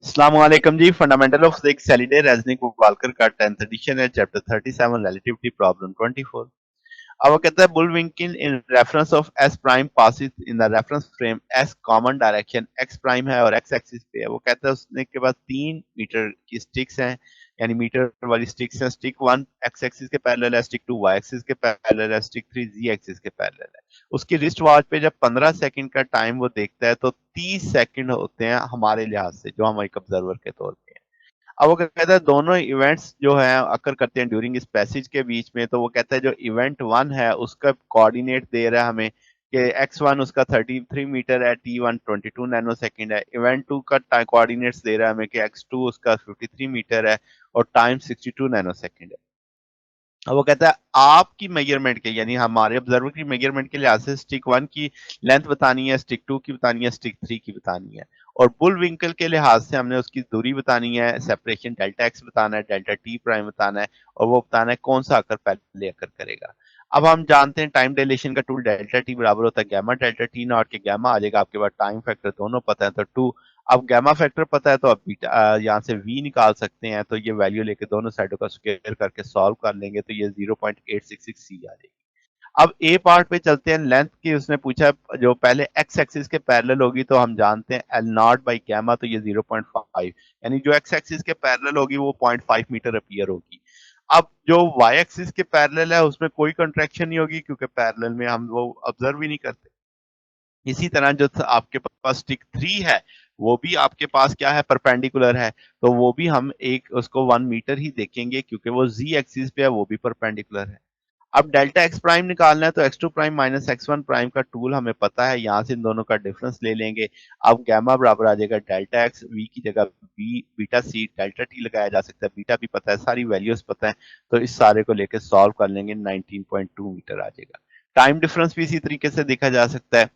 अस्सलामुअलैकुम जी। Fundamental of physics Halliday Resnick Walker का 10th एडिशन है। Chapter 37 relativity problem 24। अब वो कहता है Bullwinkle in reference of S prime passes in the reference frame S common direction X prime है और एक्स एक्सिस पे है। वो कहता है उसने के पास 3 मीटर की स्टिक्स हैं, यानी मीटर वाली स्टिक्स हैं। स्टिक 1 एक्स एक्सिस के पैरेलल है, स्टिक 2 वाई एक्सिस के पैरेलल है, स्टिक 3 जी एक्सिस के पैरेलल है। उसकी रिस्ट वॉच पे जब 15 सेकंड का टाइम वो देखता है तो 30 सेकंड होते हैं हमारे लिहाज से, जो हम एक ऑब्जर्वर के तौर पे हैं। अब वो कहता है दोनों इवेंट्स जो है अकर करते हैं ड्यूरिंग इस पैसेज के बीच में। तो वो कहता है जो इवेंट 1 है उसका कोऑर्डिनेट दे रहा है हमें कि x1 उसका 33 मीटर है, t1 22 नैनो सेकंड है। इवेंट 2 का कोऑर्डिनेट्स दे रहा है हमें कि x2 उसका 53 मीटर है और टाइम 62 नैनो सेकंड है। अब वो कहता है आपकी मेजरमेंट के, यानी हमारे ऑब्जर्वर की मेजरमेंट के लिहाज से स्टिक 1 की लेंथ बतानी है, स्टिक 2 की बतानी है, स्टिक 3 की बतानी है। और बुल विंकल के लिहाज से हमने उसकी दूरी बतानी है, सेपरेशन डेल्टा एक्स बताना है, डेल्टा टी प्राइम बताना है, और वो बताना है कौन सा आकर पहले आकर करेगा। अब हम जानते हैं टाइम डायलेशन का टूल डेल्टा टी बराबर होता है गैमा डेल्टा टी नॉट के। गैमा आ जाएगा आपके पास, टाइम फैक्टर दोनों पता है तो 2। अब गैमा फैक्टर पता है तो आप बीटा यहाँ से v निकाल सकते हैं। तो ये वैल्यू लेके दोनों साइडों का स्क्वायर करके सॉल्व कर लेंगे तो ये 0.866 c आ जाएगी। अब ए पार्ट पे चलते हैं। लेंथ की उसने पूछा जो पहले एक्स एक्सिस के पैरेलल होगी, तो हम जानते हैं एल नॉट बाई गैमा, तो ये 0.5, यानी जो एक्स एक्सिस के पैरेलल होगी वो 0.5 मीटर अपीयर होगी। अब जो वाई एक्सिस के पैरेलल है उसमें कोई कंट्रैक्शन नहीं होगी क्योंकि पैरेलल में हम वो ऑब्जर्व ही नहीं करते। इसी तरह जो आपके पास स्टिक 3 है वो भी आपके पास क्या है, परपेंडिकुलर है। तो वो भी हम एक उसको 1 मीटर ही देखेंगे क्योंकि वो जी एक्सिस पे है, वो भी परपेंडिकुलर है। अब डेल्टा एक्स प्राइम निकालना है तो X two prime minus X one prime का टूल हमें पता है, यहाँ से इन दोनों का डिफरेंस ले लेंगे। अब गैमा बराबर आ जाएगा डेल्टा एक्स, वी की जगह B beta C delta T लगाया जा सकता है, बीटा भी पता है, सारी वैल्यूज पता है। तो इस सारे को लेकर सॉल्व कर लेंगे, 19.2 मीटर आ जाएगा। टाइम डिफरेंस भी इसी तरीके से देखा जा सकता है।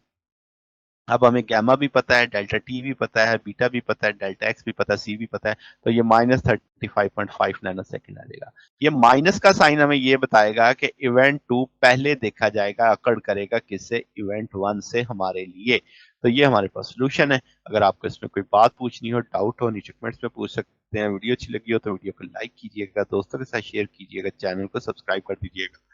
अब हमें गैमा भी पता है, डेल्टा टी भी पता है, बीटा भी पता है, डेल्टा एक्स भी पता है, सी भी पता है। तो ये -35.5 नैनो सेकेंड आ जाएगा। ये माइनस का साइन हमें ये बताएगा कि इवेंट 2 पहले देखा जाएगा, अकड़ करेगा किससे, इवेंट 1 से हमारे लिए। तो ये हमारे पास सोल्यूशन है। अगर आपको इसमें कोई बात पूछनी हो, डाउट हो, नीचे कमेंट्स में पूछ सकते हैं। वीडियो अच्छी लगी हो तो वीडियो को लाइक कीजिएगा, दोस्तों के साथ शेयर कीजिएगा, चैनल को सब्सक्राइब कर दीजिएगा।